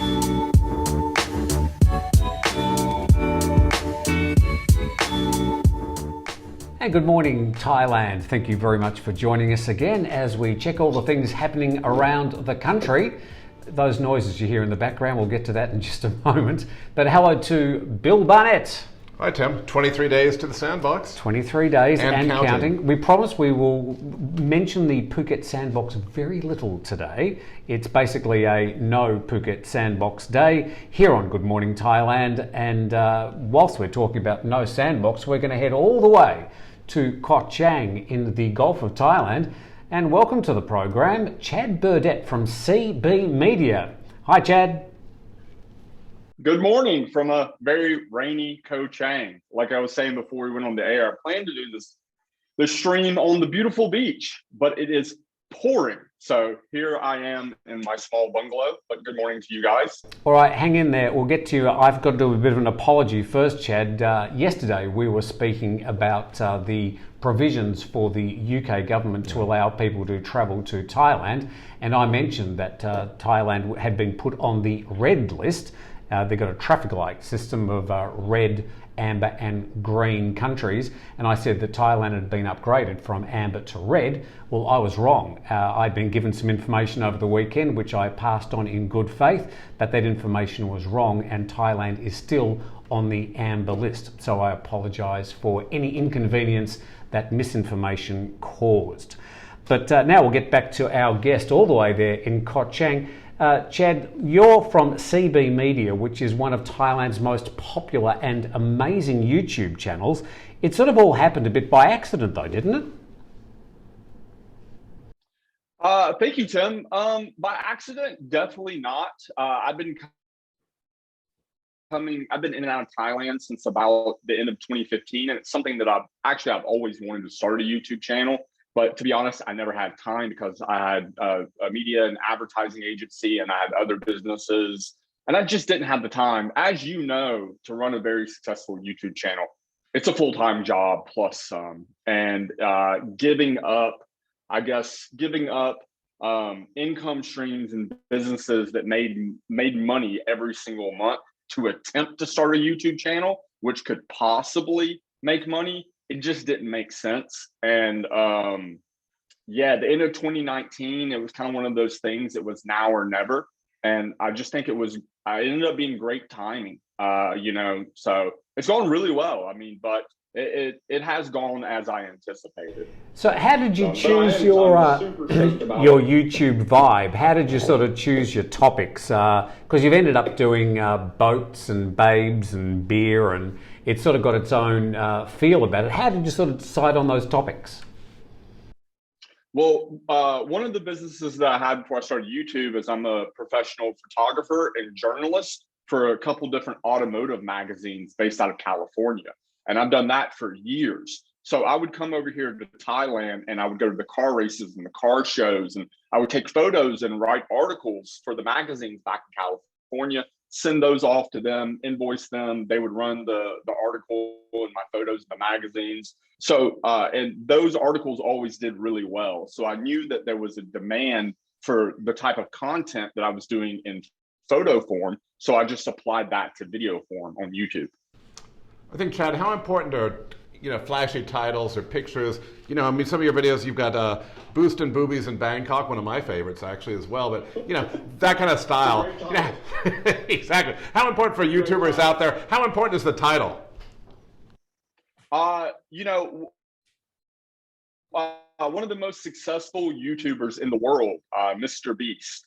Hey, good morning, Thailand. Thank you very much for joining us again as we check all the things happening around the country. Those noises you hear in the background, we'll get to that in just a moment. But hello to Bill Burnette. Hi, Tim. 23 days to the Sandbox. 23 days and counting. We promise we will mention the Phuket Sandbox very little today. It's basically a no Phuket Sandbox day here on Good Morning Thailand. And whilst we're talking about no Sandbox, we're going to head all the way to Koh Chang in the Gulf of Thailand. And welcome to the program, Chad Burdette from CB Media. Hi, Chad. Good morning from a very rainy Koh Chang. Like I was saying before we went on the air, I plan to do this stream on the beautiful beach, but it is pouring. So here I am in my small bungalow, but good morning to you guys. All right, hang in there. We'll get to you. I've got to do a bit of an apology first, Chad. Yesterday we were speaking about the provisions for the UK government to allow people to travel to Thailand, and I mentioned that Thailand had been put on the red list. They've got a traffic light system of red, amber and green countries, and I said that Thailand had been upgraded from amber to red. Well, I was wrong. I'd been given some information over the weekend which I passed on in good faith, but that information was wrong and Thailand is still on the amber list. So I apologise for any inconvenience that misinformation caused. But now we'll get back to our guest all the way there in Koh Chang. Chad, you're from CB Media, which is one of Thailand's most popular and amazing YouTube channels. It sort of all happened a bit by accident though, didn't it? Thank you, Tim. By accident, definitely not. I've been in and out of Thailand since about the end of 2015, and it's something that I've always wanted to start a YouTube channel. But to be honest, I never had time because I had a media and advertising agency and I had other businesses, and I just didn't have the time. As you know, to run a very successful YouTube channel, it's a full-time job plus some, and giving up income streams and businesses that made money every single month to attempt to start a YouTube channel, which could possibly make money, it just didn't make sense. And the end of 2019, it was kind of one of those things. It was now or never. And I just think it ended up being great timing, so it's going really well. I mean, but it has gone as I anticipated. So how did you choose your YouTube vibe? How did you sort of choose your topics? Because you've ended up doing boats and babes and beer, and it's sort of got its own feel about it. How did you sort of decide on those topics? Well, one of the businesses that I had before I started YouTube is I'm a professional photographer and journalist for a couple different automotive magazines based out of California. And I've done that for years. So I would come over here to Thailand and I would go to the car races and the car shows, and I would take photos and write articles for the magazines back in California, send those off to them, invoice them. They would run the article and my photos in the magazines. So, and those articles always did really well. So I knew that there was a demand for the type of content that I was doing in photo form. So I just applied that to video form on YouTube. I think, Chad, how important are flashy titles or pictures? I mean, some of your videos, you've got Boost and Boobies in Bangkok, one of my favorites actually as well. But that kind of style. Exactly. How important for YouTubers out there? How important is the title? One of the most successful YouTubers in the world, Mr. Beast,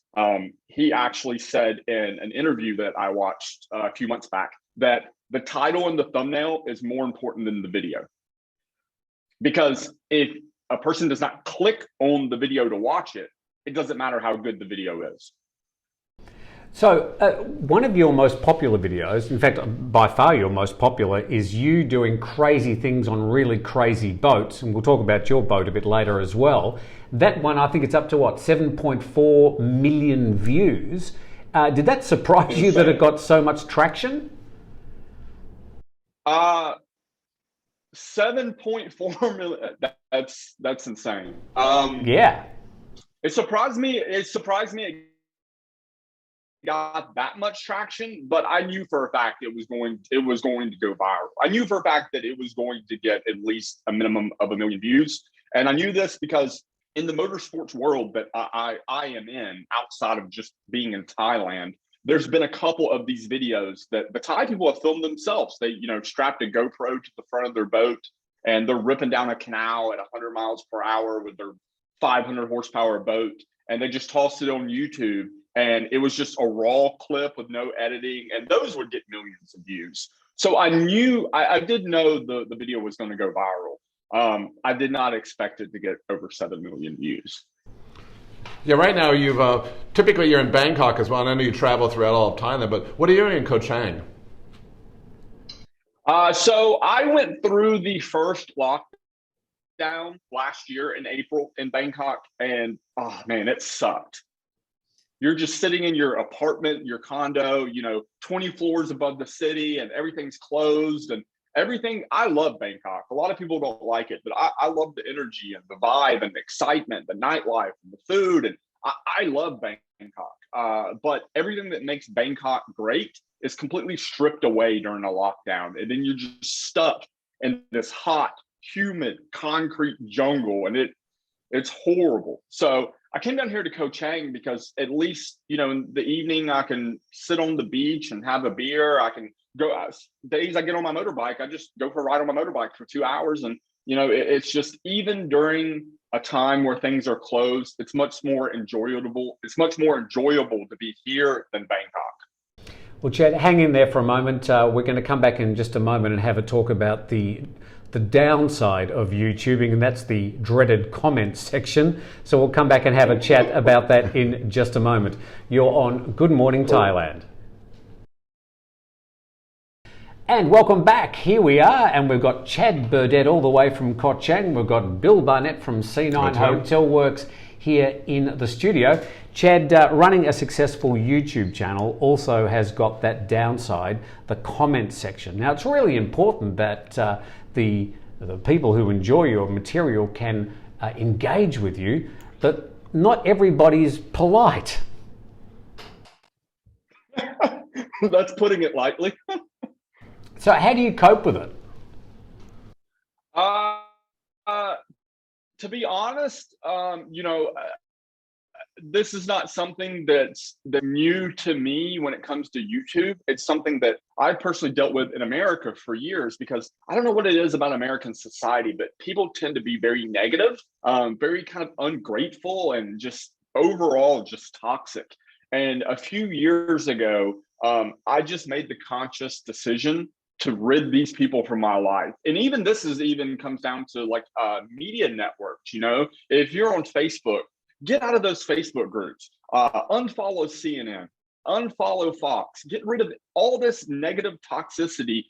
he actually said in an interview that I watched a few months back that the title and the thumbnail is more important than the video. Because if a person does not click on the video to watch it, it doesn't matter how good the video is. So one of your most popular videos, in fact, by far your most popular, is you doing crazy things on really crazy boats. And we'll talk about your boat a bit later as well. That one, I think it's up to 7.4 million views. Did that surprise you that it got so much traction? 7.4 million. That's insane. Yeah. It surprised me got that much traction, but I knew for a fact it was going to go viral. I knew for a fact that it was going to get at least a minimum of 1 million views. And I knew this because in the motorsports world that I am in, outside of just being in Thailand, there's been a couple of these videos that the Thai people have filmed themselves. They, strapped a GoPro to the front of their boat and they're ripping down a canal at 100 miles per hour with their 500 horsepower boat. And they just tossed it on YouTube. And it was just a raw clip with no editing. And those would get millions of views. So I knew, I did know the video was going to go viral. I did not expect it to get over 7 million views. Yeah, right now typically you're in Bangkok as well, and I know you travel throughout all of Thailand, but what are you doing in Koh Chang? So I went through the first lockdown last year in April in Bangkok, and oh man, it sucked. You're just sitting in your apartment, your condo, 20 floors above the city, and everything's closed and everything. I love Bangkok. A lot of people don't like it, but I love the energy and the vibe and the excitement, the nightlife and the food. And I love Bangkok. But everything that makes Bangkok great is completely stripped away during a lockdown. And then you're just stuck in this hot, humid, concrete jungle. And it's horrible. So I came down here to Koh Chang because at least, in the evening, I can sit on the beach and have a beer. I can go days I get on my motorbike, I just go for a ride on my motorbike for 2 hours. And, it's just, even during a time where things are closed, it's much more enjoyable. It's much more enjoyable to be here than Bangkok. Well, Chad, hang in there for a moment. We're going to come back in just a moment and have a talk about the downside of YouTubing, and that's the dreaded comments section. So we'll come back and have a chat about that in just a moment. You're on Good Morning Thailand. And welcome back. Here we are, and we've got Chad Burdette all the way from Koh Chang. We've got Bill Barnett from C9 Hotel Works here in the studio. Chad, running a successful YouTube channel, also has got that downside, the comment section. Now, it's really important that the people who enjoy your material can engage with you, but not everybody's polite. That's putting it lightly. So how do you cope with it? To be honest, this is not something that's new to me when it comes to YouTube. It's something that I personally dealt with in America for years, because I don't know what it is about American society, but people tend to be very negative, very kind of ungrateful, and just overall just toxic. And a few years ago, I just made the conscious decision to rid these people from my life. And even this comes down to like media networks. If you're on Facebook, get out of those Facebook groups, unfollow CNN, unfollow Fox, get rid of all this negative toxicity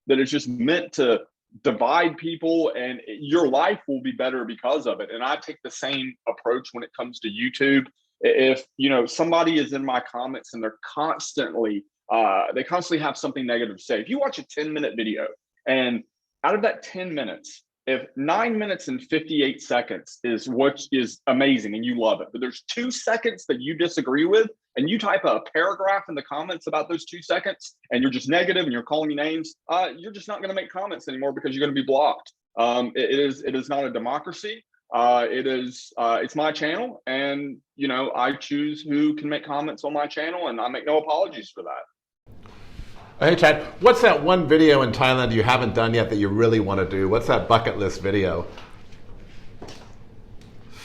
that is just meant to divide people, and your life will be better because of it. And I take the same approach when it comes to YouTube. If somebody is in my comments and they're constantly have something negative to say. If you watch a 10-minute video, and out of that 10 minutes, if 9 minutes and 58 seconds is what is amazing and you love it, but there's 2 seconds that you disagree with, and you type a paragraph in the comments about those 2 seconds, and you're just negative and you're calling me names, you're just not going to make comments anymore because you're going to be blocked. It is not a democracy. It's my channel, and I choose who can make comments on my channel, and I make no apologies for that. Hey Chad, what's that one video in Thailand you haven't done yet that you really want to do? What's that bucket list video?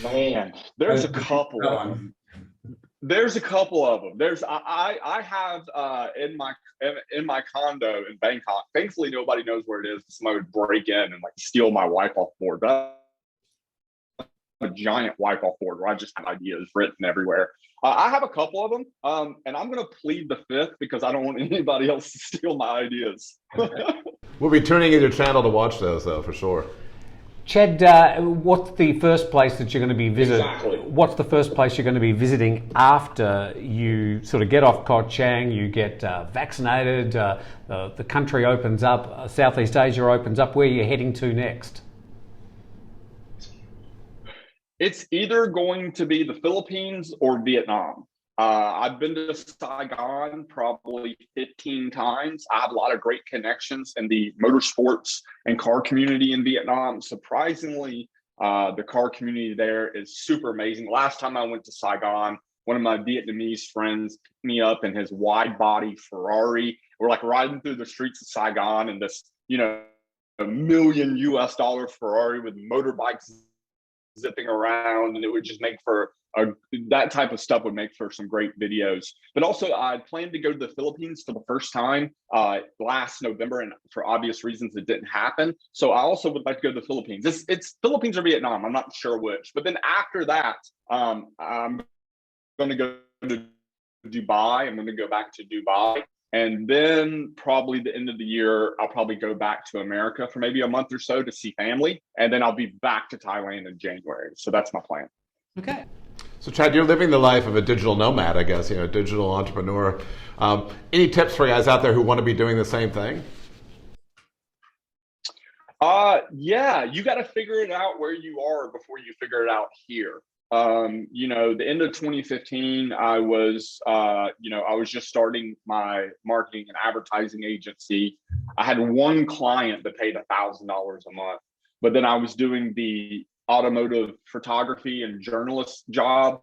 Man, there's a couple of them. I have in my condo in Bangkok. Thankfully, nobody knows where it is. Somebody would break in and like steal my wipe-off board. But a giant wipe-off board where I just have ideas written everywhere. I have a couple of them, and I'm going to plead the fifth because I don't want anybody else to steal my ideas. We'll be tuning in your channel to watch those, though, for sure. Chad, what's the first place that you're going to be visiting? Exactly. What's the first place you're going to be visiting after you sort of get off Koh Chang, you get vaccinated, the country opens up, Southeast Asia opens up? Where are you heading to next? It's either going to be the Philippines or Vietnam. I've been to Saigon probably 15 times. I have a lot of great connections in the motorsports and car community in Vietnam. Surprisingly, the car community there is super amazing. Last time I went to Saigon, one of my Vietnamese friends picked me up in his wide body Ferrari. We're like riding through the streets of Saigon in this, $1 million Ferrari with motorbikes zipping around, and it would just make for that type of stuff would make for some great videos. But also, I planned to go to the Philippines for the first time last November, and for obvious reasons, it didn't happen. So I also would like to go to the Philippines. It's Philippines or Vietnam. I'm not sure which. But then after that, I'm going to go to Dubai. I'm going to go back to Dubai. And then probably the end of the year, I'll probably go back to America for maybe a month or so to see family. And then I'll be back to Thailand in January. So that's my plan. Okay. So Chad, you're living the life of a digital nomad, I guess, a digital entrepreneur. Any tips for guys out there who want to be doing the same thing? Yeah, you got to figure it out where you are before you figure it out here. The end of 2015, I was just starting my marketing and advertising agency. I had one client that paid $1,000 a month, but then I was doing the automotive photography and journalist job,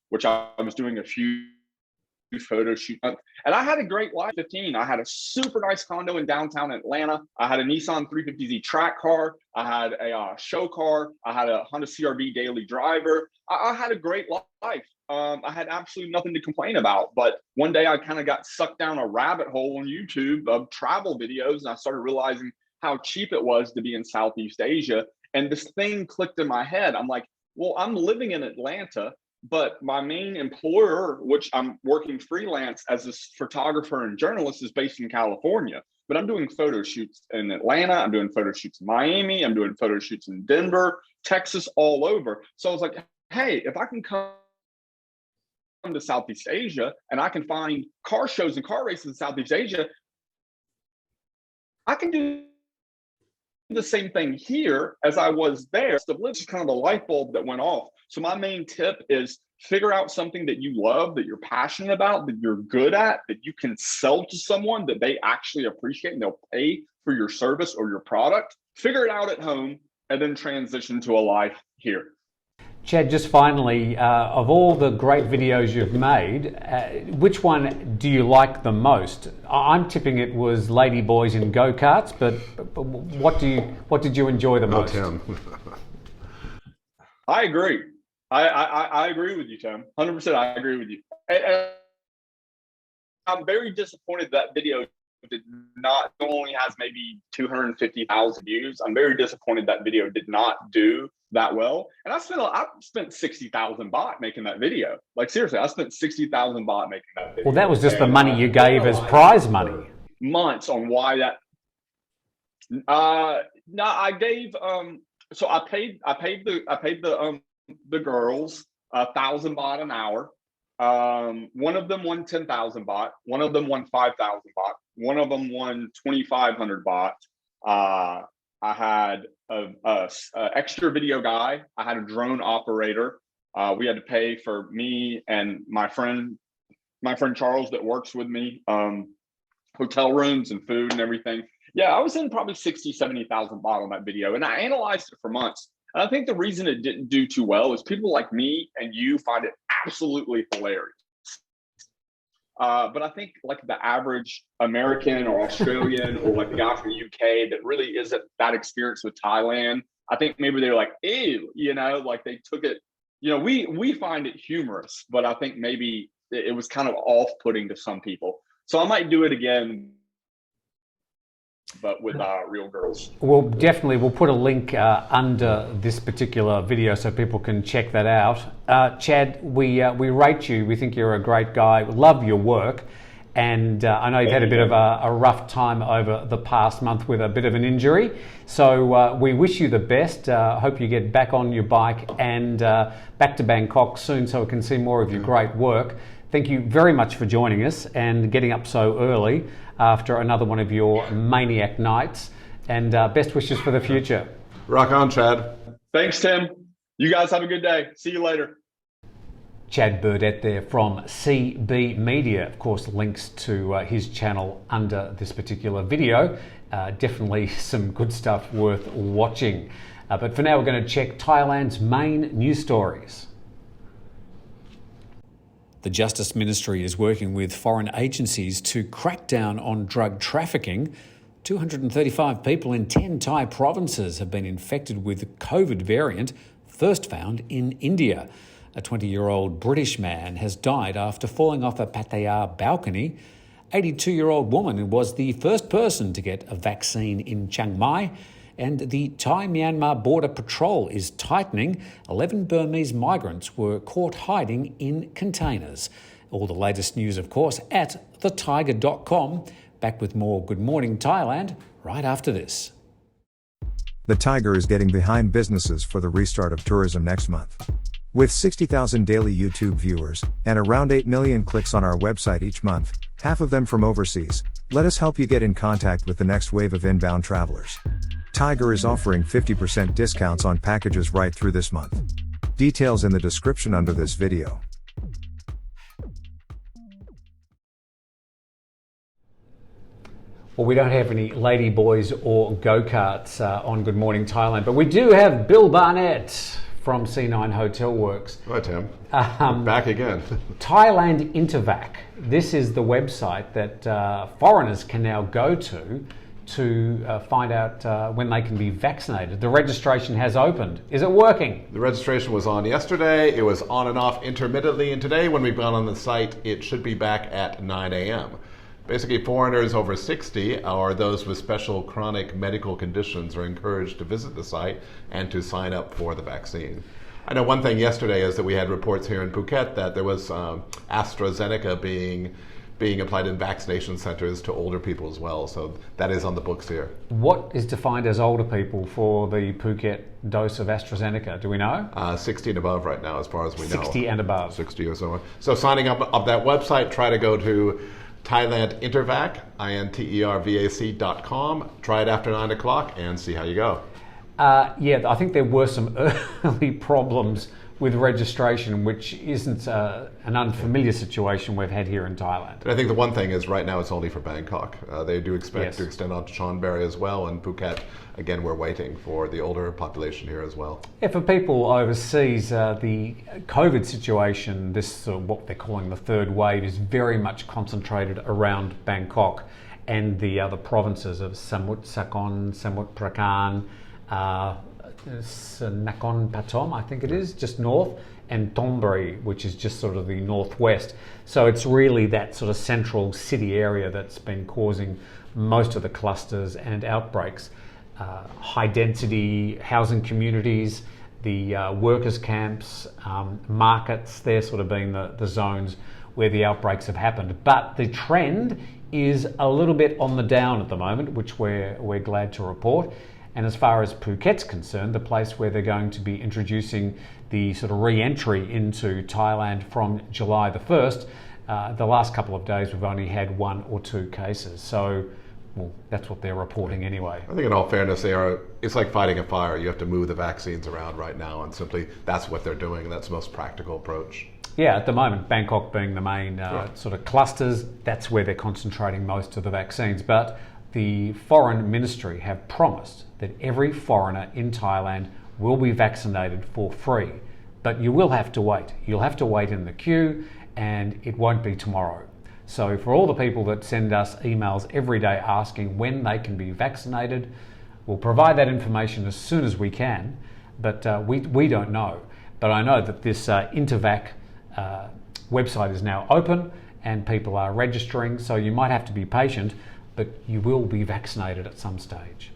which I was doing a few photo shoot, and I had a great life. 15, I had a super nice condo in downtown Atlanta. I had a Nissan 350Z track car. I had a show car. I had a Honda CRV daily driver. I had a great life. I had absolutely nothing to complain about. But one day I kind of got sucked down a rabbit hole on YouTube of travel videos, and I started realizing how cheap it was to be in Southeast Asia. And this thing clicked in my head. I'm like, well, I'm living in Atlanta, but my main employer, which I'm working freelance as a photographer and journalist, is based in California. But I'm doing photo shoots in Atlanta. I'm doing photo shoots in Miami. I'm doing photo shoots in Denver, Texas, all over. So I was like, hey, if I can come to Southeast Asia and I can find car shows and car races in Southeast Asia, I can do the same thing here as I was there. It's just kind of the light bulb that went off. So my main tip is figure out something that you love, that you're passionate about, that you're good at, that you can sell to someone that they actually appreciate and they'll pay for your service or your product. Figure it out at home and then transition to a life here. Chad, just finally, of all the great videos you've made, which one do you like the most? I'm tipping it was ladyboys in go-karts, but what did you enjoy the most? Tim. I agree. I agree with you, Tim. 100%. I agree with you. And I'm very disappointed that video did not only has maybe 250,000 views. I'm very disappointed that video did not do that well. And I spent 60,000 baht making that video. Like seriously, I spent 60,000 baht making that video. Well, that was just the money you gave as prize money. Months on why that. No, I gave. So I paid the girls 1,000 baht an hour. One of them won 10,000 baht. One of them won 5,000 baht. One of them won 2,500 baht. I had a extra video guy. I had a drone operator. We had to pay for me and my friend Charles that works with me, hotel rooms and food and everything. Yeah, I was in probably 60, 70,000 baht on that video, and I analyzed it for months. And I think the reason it didn't do too well is people like me and you find it absolutely hilarious. But I think like the average American or Australian or like the guy from the UK that really isn't that experienced with Thailand, I think maybe they're like, ew, like they took it, we find it humorous, but I think maybe it was kind of off-putting to some people. So I might do it again, but with real girls. We'll put a link under this particular video so people can check that out. Chad, we rate you. We think you're a great guy. We love your work. And I know you've had a bit of a rough time over the past month with a bit of an injury. So we wish you the best. Hope you get back on your bike and back to Bangkok soon so we can see more of your great work. Thank you very much for joining us and getting up so early after another one of your maniac nights. And best wishes for the future. Rock on, Chad. Thanks, Tim. You guys have a good day. See you later. Chad Burdette there from CB Media. Of course, links to his channel under this particular video. Definitely some good stuff worth watching. But for now, we're going to check Thailand's main news stories. The Justice Ministry is working with foreign agencies to crack down on drug trafficking. 235 people in 10 Thai provinces have been infected with the COVID variant, first found in India. A 20-year-old British man has died after falling off a Pattaya balcony. 82-year-old woman was the first person to get a vaccine in Chiang Mai. And the Thai-Myanmar Border Patrol is tightening. 11 Burmese migrants were caught hiding in containers. All the latest news, of course, at thethaiger.com. Back with more Good Morning Thailand right after this. The Thaiger is getting behind businesses for the restart of tourism next month. With 60,000 daily YouTube viewers, and around 8 million clicks on our website each month, half of them from overseas, let us help you get in contact with the next wave of inbound travelers. Thaiger is offering 50% discounts on packages right through this month. Details in the description under this video. Well, we don't have any lady boys or go-karts on Good Morning Thailand, but we do have Bill Barnett from C9 Hotel Works. Hi, Tim. Back again. Thailand Intervac. This is the website that foreigners can now go to find out when they can be vaccinated. The registration has opened. Is it working? The registration was on yesterday. It was on and off intermittently, and today when we've gone on the site, it should be back at 9 a.m. Basically, foreigners over 60 or those with special chronic medical conditions are encouraged to visit the site and to sign up for the vaccine. I know one thing yesterday is that we had reports here in Phuket that there was AstraZeneca being applied in vaccination centers to older people as well. So that is on the books here. What is defined as older people for the Phuket dose of AstraZeneca? Do we know? 60 and above right now, as far as we know. 60 and above. 60 or so. So signing up of that website, try to go to Thailand Intervac, intervac.com. Try it after 9 o'clock and see how you go. Yeah, I think there were some early problems with registration, which isn't an unfamiliar situation we've had here in Thailand. And I think the one thing is right now it's only for Bangkok. They do expect to extend on to Chonburi as well, and Phuket, again, we're waiting for the older population here as well. Yeah, for people overseas, the COVID situation, this what they're calling the third wave, is very much concentrated around Bangkok and the other provinces of Samut Sakhon, Samut Prakan, Nakhon Pathom, I think it is, just north, and Thonburi, which is just sort of the northwest. So it's really that sort of central city area that's been causing most of the clusters and outbreaks. High density housing communities, the workers' camps, markets, they're sort of being the zones where the outbreaks have happened. But the trend is a little bit on the down at the moment, which we're glad to report. And as far as Phuket's concerned, the place where they're going to be introducing the sort of re-entry into Thailand from July the 1st, the last couple of days we've only had 1 or 2 cases. So, well, that's what they're reporting anyway. I think in all fairness, it's like fighting a fire. You have to move the vaccines around right now, and simply that's what they're doing. That's the most practical approach. Yeah, at the moment, Bangkok being the main sort of clusters, that's where they're concentrating most of the vaccines. But the Foreign Ministry have promised that every foreigner in Thailand will be vaccinated for free. But you will have to wait. You'll have to wait in the queue, and it won't be tomorrow. So for all the people that send us emails every day asking when they can be vaccinated, we'll provide that information as soon as we can, but we don't know. But I know that this Intervac website is now open and people are registering, so you might have to be patient, but you will be vaccinated at some stage.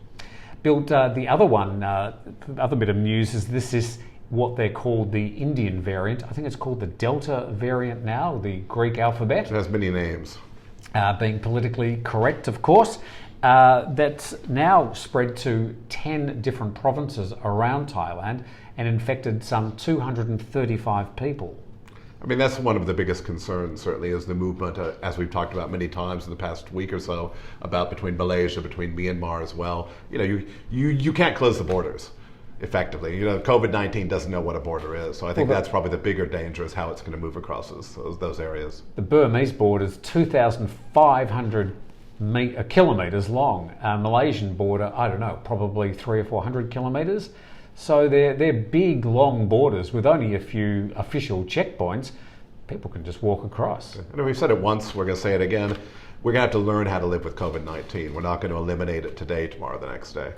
Bill, the other bit of news is this is what they're called the Indian variant. I think it's called the Delta variant now, the Greek alphabet. It has many names. Being politically correct, of course. That's now spread to 10 different provinces around Thailand and infected some 235 people. I mean, that's one of the biggest concerns, certainly, is the movement, as we've talked about many times in the past week or so, about between Malaysia, between Myanmar as well. You know, you can't close the borders. effectively. COVID-19 doesn't know what a border is, so I think that's probably the bigger danger is how it's going to move across those areas. The Burmese border is 2,500 kilometres long. Malaysian border, I don't know, probably 300 or 400 kilometres. So they're big, long borders with only a few official checkpoints. People can just walk across. And we've said it once, we're going to say it again. We're going to have to learn how to live with COVID-19. We're not going to eliminate it today, tomorrow, the next day.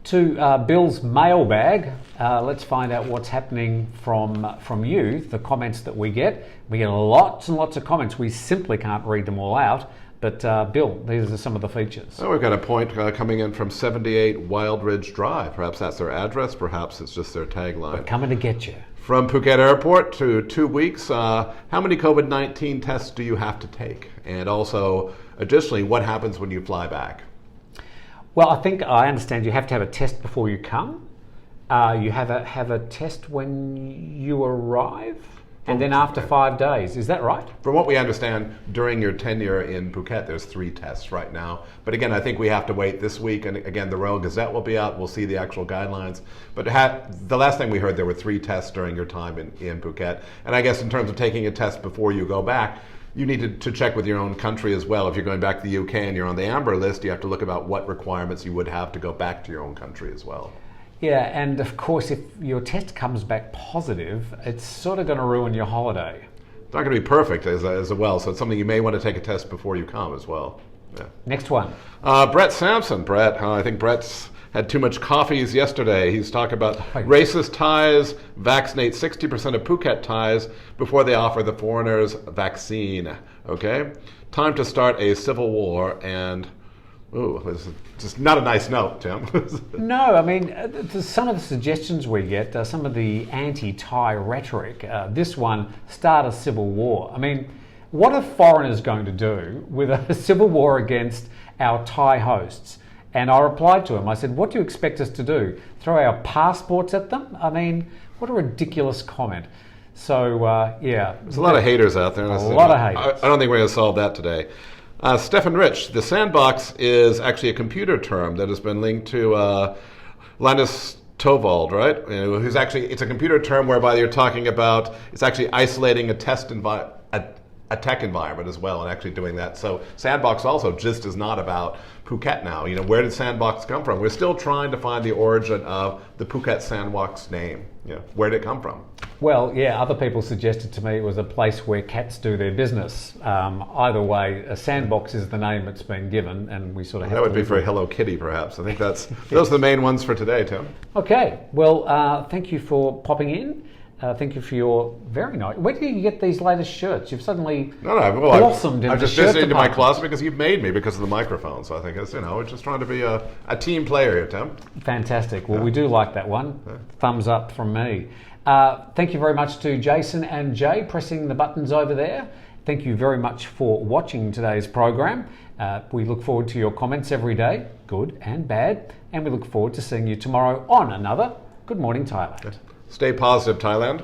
To Bill's mailbag, let's find out what's happening from you, the comments that we get. We get lots and lots of comments. We simply can't read them all out. But Bill, these are some of the features. Oh, we've got a point coming in from 78 Wild Ridge Drive. Perhaps that's their address, perhaps it's just their tagline. We're coming to get you. From Phuket Airport to 2 weeks, how many COVID-19 tests do you have to take? And also, additionally, what happens when you fly back? Well, I understand you have to have a test before you come. You have a test when you arrive, and then after 5 days. Is that right? From what we understand, during your tenure in Phuket, there's 3 tests right now. But again, I think we have to wait this week. And again, the Royal Gazette will be out. We'll see the actual guidelines. But the last time we heard, there were 3 tests during your time in Phuket. And I guess in terms of taking a test before you go back, you need to check with your own country as well. If you're going back to the UK and you're on the amber list, you have to look about what requirements you would have to go back to your own country as well. Yeah, and of course, if your test comes back positive, it's sort of going to ruin your holiday. It's not going to be perfect as well, so it's something you may want to take a test before you come as well. Yeah. Next one. Brett Sampson. Brett, I think Brett's had too much coffees yesterday. He's talking about racist Thais vaccinate 60% of Phuket Thais before they offer the foreigners vaccine. Okay? Time to start a civil war and... Ooh, this is just not a nice note, Tim. No, I mean, some of the suggestions we get, some of the anti-Thai rhetoric, this one, start a civil war. I mean, what are foreigners going to do with a civil war against our Thai hosts? And I replied to him, I said, what do you expect us to do? Throw our passports at them? I mean, what a ridiculous comment. So, yeah. There's a lot of haters out there. A lot of haters. I don't think we're going to solve that today. Stefan Rich, the Sandbox is actually a computer term that has been linked to Linus Torvald, right? Who's actually, it's a computer term whereby you're talking about, it's actually isolating a tech environment as well and actually doing that. So Sandbox also just is not about Phuket now. Where did Sandbox come from? We're still trying to find the origin of the Phuket Sandbox name. Where did it come from? Well, yeah, other people suggested to me it was a place where cats do their business. Either way, a Sandbox is the name it's been given, and we sort of have that would be for Hello Kitty, perhaps. I think those are the main ones for today, Tim. Okay, well, thank you for popping in. Thank you for your very nice... Where did you get these latest shirts? You've suddenly blossomed in the shirt department. I've just visited into my closet because you've made me because of the microphone. So I think it's, we're just trying to be a team player here, Tim. Fantastic. Well, we do like that one. Yeah. Thumbs up from me. Thank you very much to Jason and Jay pressing the buttons over there. Thank you very much for watching today's program. We look forward to your comments every day, good and bad. And we look forward to seeing you tomorrow on another Good Morning Thailand. Stay positive, Thailand.